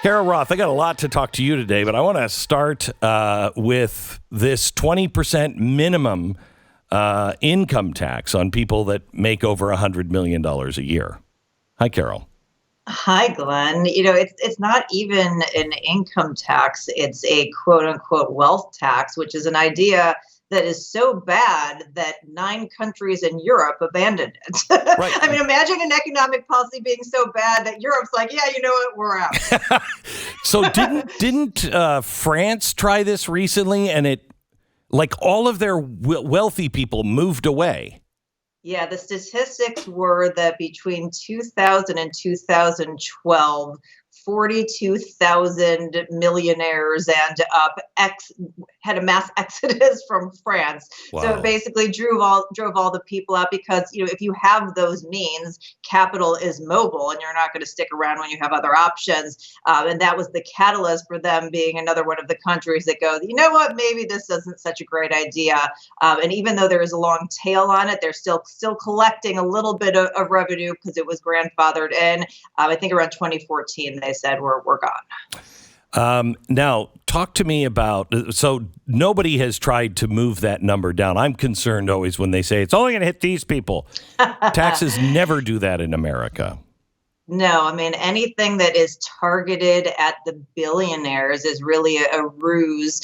Carol Roth, I got a lot to talk to you today, but I want to start with this 20% minimum income tax on people that make over $100 million a year. Hi, Carol. Hi, Glenn. It's not even an income tax. It's a quote unquote wealth tax, which is an idea that is so bad that 9 countries in Europe abandoned it. Right. I mean, imagine an economic policy being so bad that Europe's like, yeah, you know what, we're out. So didn't France try this recently, and it, like, all of their wealthy people moved away? Yeah, the statistics were that between 2000 and 2012, 42,000 millionaires and had a mass exodus from France. Wow. So it basically drove all the people out because, if you have those means, capital is mobile and you're not going to stick around when you have other options. And that was the catalyst for them being another one of the countries that go, you know what, maybe this isn't such a great idea. And even though there is a long tail on it, they're still collecting a little bit of revenue because it was grandfathered in. I think around 2014, they said we're gone. Now, talk to me about, so nobody has tried to move that number down. I'm concerned always when they say it's only going to hit these people. Taxes never do that in America. No, I mean, anything that is targeted at the billionaires is really a ruse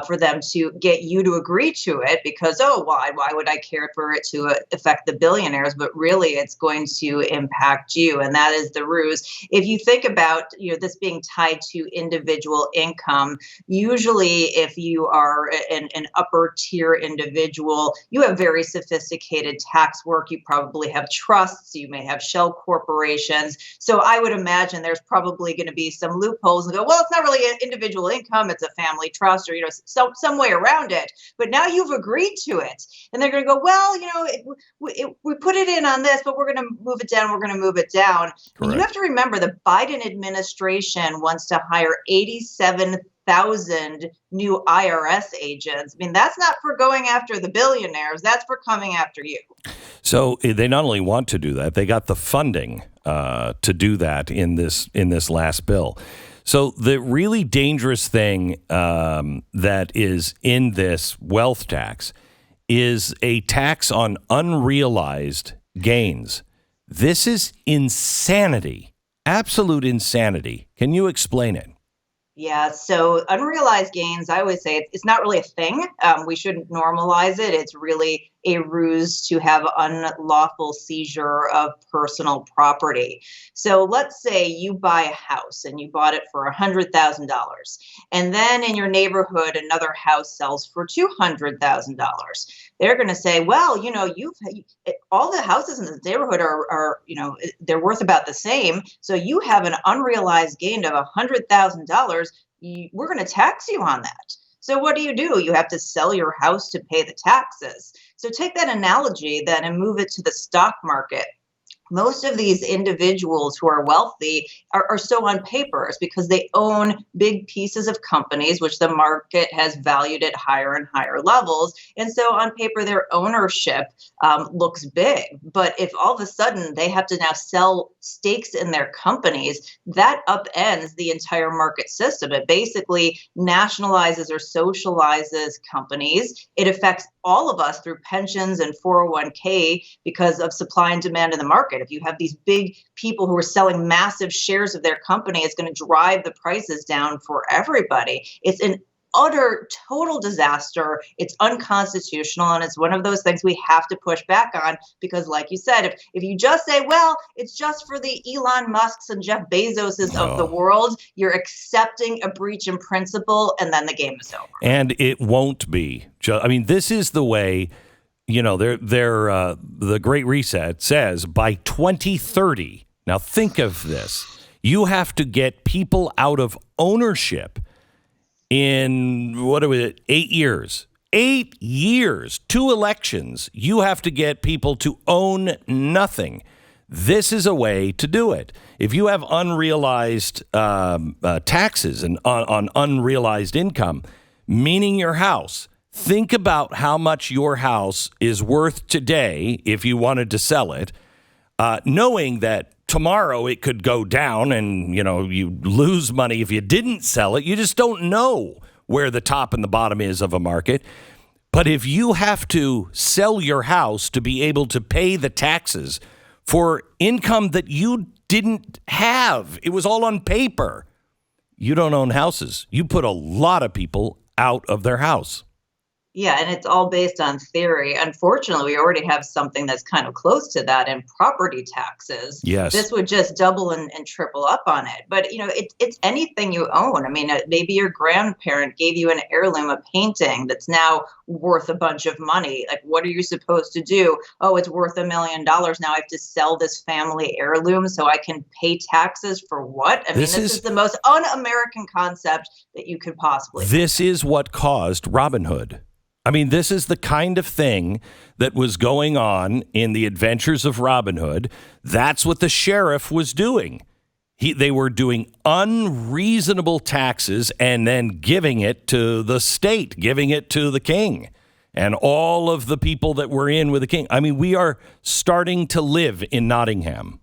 for them to get you to agree to it because, why would I care for it to affect the billionaires? But really, it's going to impact you. And that is the ruse. If you think about, this being tied to individual income, usually if you are an upper tier individual, you have very sophisticated tax work. You probably have trusts. You may have shell corporations. So I would imagine there's probably going to be some loopholes and go, well, it's not really an individual income. It's a family trust or, some way around it. But now you've agreed to it. And they're going to go, well, we put it in on this, but we're going to move it down. We're going to move it down. And you have to remember the Biden administration wants to hire 87,000 new IRS agents. I mean, that's not for going after the billionaires. That's for coming after you. So they not only want to do that, they got the funding to do that in this last bill. So the really dangerous thing that is in this wealth tax is a tax on unrealized gains. This is insanity, absolute insanity. Can you explain it? Yeah, so unrealized gains, I always say it's not really a thing. We shouldn't normalize it. It's really a ruse to have unlawful seizure of personal property. So let's say you buy a house and you bought it for $100,000. And then in your neighborhood, another house sells for $200,000. They're going to say, well, all the houses in the neighborhood are they're worth about the same. So you have an unrealized gain of $100,000. We're going to tax you on that. So what do? You have to sell your house to pay the taxes. So take that analogy then and move it to the stock market. Most of these individuals who are wealthy are so on paper. It's because they own big pieces of companies, which the market has valued at higher and higher levels. And so on paper, their ownership looks big. But if all of a sudden they have to now sell stakes in their companies, that upends the entire market system. It basically nationalizes or socializes companies. It affects all of us through pensions and 401k because of supply and demand in the market. If you have these big people who are selling massive shares of their company, it's going to drive the prices down for everybody. It's an utter total disaster. It's unconstitutional. And it's one of those things we have to push back on because, like you said, if you just say, well, it's just for the Elon Musks and Jeff Bezoses of the world, you're accepting a breach in principle and then the game is over. And it won't be. This is the way. The Great Reset says by 2030. Now think of this. You have to get people out of ownership in 8 years. 8 years, 2 elections. You have to get people to own nothing. This is a way to do it. If you have unrealized taxes and on unrealized income, meaning your house. Think about how much your house is worth today if you wanted to sell it, knowing that tomorrow it could go down and, you lose money if you didn't sell it. You just don't know where the top and the bottom is of a market. But if you have to sell your house to be able to pay the taxes for income that you didn't have, it was all on paper. You don't own houses. You put a lot of people out of their house. Yeah, and it's all based on theory. Unfortunately, we already have something that's kind of close to that in property taxes. Yes. This would just double and triple up on it. But, it's anything you own. I mean, maybe your grandparent gave you an heirloom, a painting that's now worth a bunch of money. Like, what are you supposed to do? Oh, it's worth $1 million. Now I have to sell this family heirloom so I can pay taxes for what? I mean, this is the most un-American concept that you could possibly. This is what caused Robin Hood. I mean, this is the kind of thing that was going on in the Adventures of Robin Hood. That's what the sheriff was doing. They were doing unreasonable taxes and then giving it to the state, giving it to the king and all of the people that were in with the king. I mean, we are starting to live in Nottingham.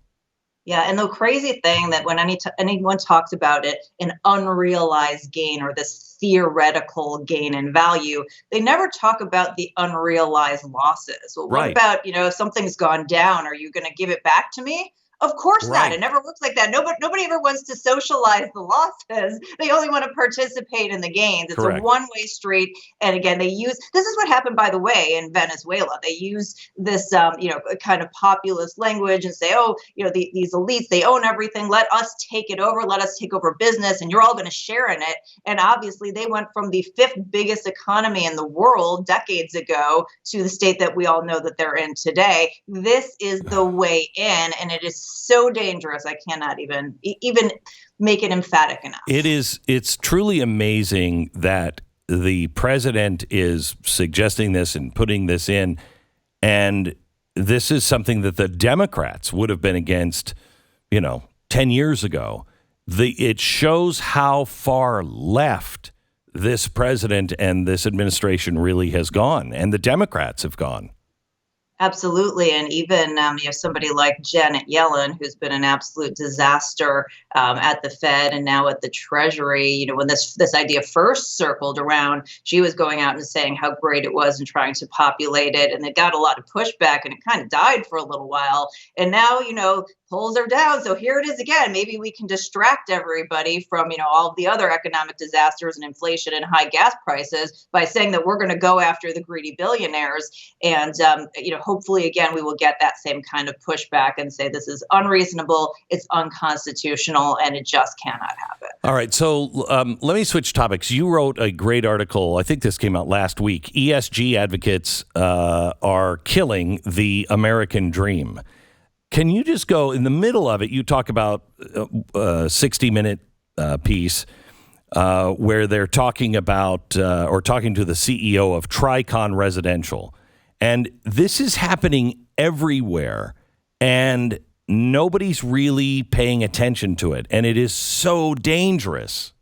Yeah, and the crazy thing that when anyone talks about it, an unrealized gain or this theoretical gain in value, they never talk about the unrealized losses. Well, Right. What about, if something's gone down, are you going to give it back to me? Of course Right. not. It never works like that. Nobody ever wants to socialize the losses. They only want to participate in the gains. It's Correct. a one-way street. And again, this is what happened, by the way, in Venezuela. They use this, kind of populist language and say, these elites, they own everything. Let us take it over. Let us take over business, and you're all going to share in it. And obviously, they went from the fifth biggest economy in the world decades ago to the state that we all know that they're in today. This is the way in, and it is so dangerous. I cannot even make it emphatic enough. It's truly amazing that the president is suggesting this and putting this in. And this is something that the Democrats would have been against, 10 years ago. It shows how far left this president and this administration really has gone, and the Democrats have gone. Absolutely. And even somebody like Janet Yellen, who's been an absolute disaster at the Fed and now at the Treasury, when this idea first circled around, she was going out and saying how great it was and trying to populate it. And it got a lot of pushback and it kind of died for a little while. And now, polls are down. So here it is again. Maybe we can distract everybody from, all of the other economic disasters and inflation and high gas prices by saying that we're going to go after the greedy billionaires. And, hopefully, again, we will get that same kind of pushback and say this is unreasonable, it's unconstitutional, and it just cannot happen. All right. So let me switch topics. You wrote a great article. I think this came out last week. ESG advocates are killing the American dream. Can you just go in the middle of it? You talk about a 60-minute piece where they're talking about or talking to the CEO of Tricon Residential. And this is happening everywhere, and nobody's really paying attention to it. And it is so dangerous.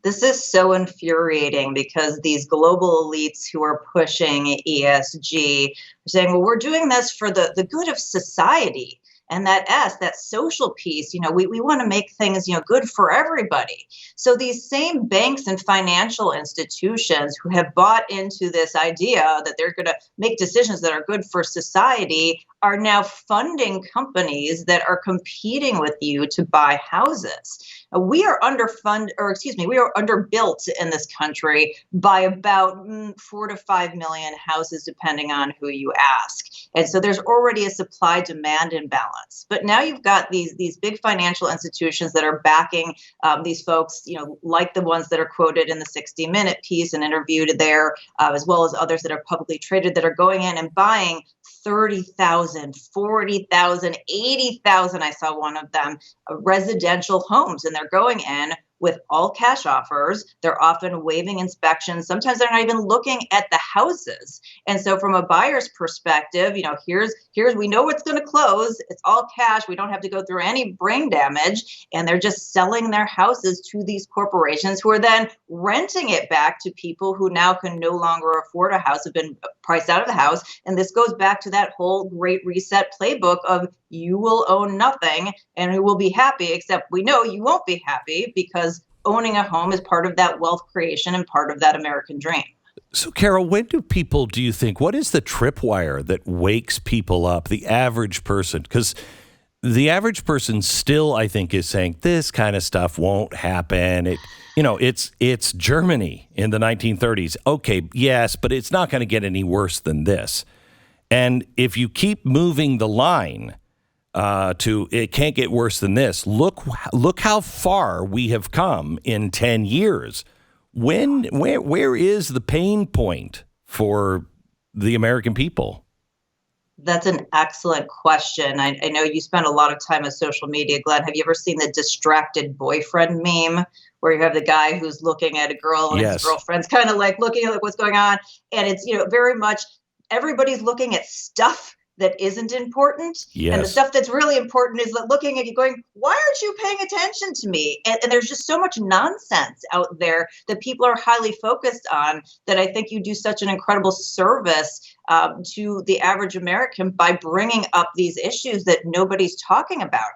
This is so infuriating because these global elites who are pushing ESG are saying, well, we're doing this for the good of society. And that social piece, we want to make things, good for everybody. So these same banks and financial institutions who have bought into this idea that they're going to make decisions that are good for society are now funding companies that are competing with you to buy houses. We are we are underbuilt in this country by about 4 to 5 million houses, depending on who you ask. And so there's already a supply-demand imbalance. But now you've got these big financial institutions that are backing these folks, like the ones that are quoted in the 60-minute piece and interviewed there, as well as others that are publicly traded that are going in and buying 30,000, 40,000, 80,000, I saw one of them, residential homes. And they're going in with all cash offers. They're often waiving inspections. Sometimes they're not even looking at the houses. And so from a buyer's perspective, here's we know what's going to close. It's all cash. We don't have to go through any brain damage. And they're just selling their houses to these corporations who are then renting it back to people who now can no longer afford a house, have been priced out of the house. And this goes back to that whole Great Reset playbook of you will own nothing and you will be happy, except we know you won't be happy because owning a home is part of that wealth creation and part of that American dream. So, Carol, when do you think, what is the tripwire that wakes people up, the average person? Because the average person still, I think, is saying this kind of stuff won't happen. It's Germany in the 1930s. Okay, yes, but it's not going to get any worse than this. And if you keep moving the line to it can't get worse than this, look how far we have come in 10 years. Where is the pain point for the American people? That's an excellent question. I know you spend a lot of time on social media, Glenn. Have you ever seen the distracted boyfriend meme where you have the guy who's looking at a girl and his girlfriend's kind of like looking at what's going on? And it's, very much everybody's looking at stuff that isn't important. Yes. And the stuff that's really important is looking at you going, why aren't you paying attention to me? And there's just so much nonsense out there that people are highly focused on that I think you do such an incredible service to the average American by bringing up these issues that nobody's talking about.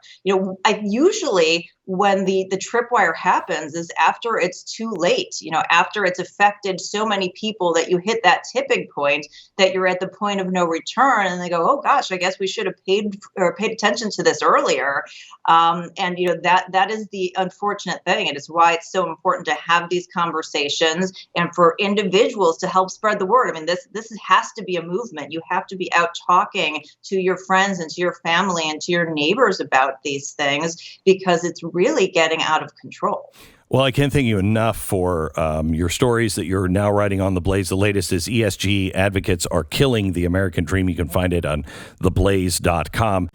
I usually when the tripwire happens is after it's too late, after it's affected so many people that you hit that tipping point that you're at the point of no return and they go, oh gosh, I guess we should have paid attention to this earlier. That is the unfortunate thing. And it's why it's so important to have these conversations and for individuals to help spread the word. I mean, this has to be a movement. You have to be out talking to your friends and to your family and to your neighbors about these things because it's really getting out of control. Well, I can't thank you enough for your stories that you're now writing on The Blaze. The latest is ESG advocates are killing the American dream. You can find it on theblaze.com.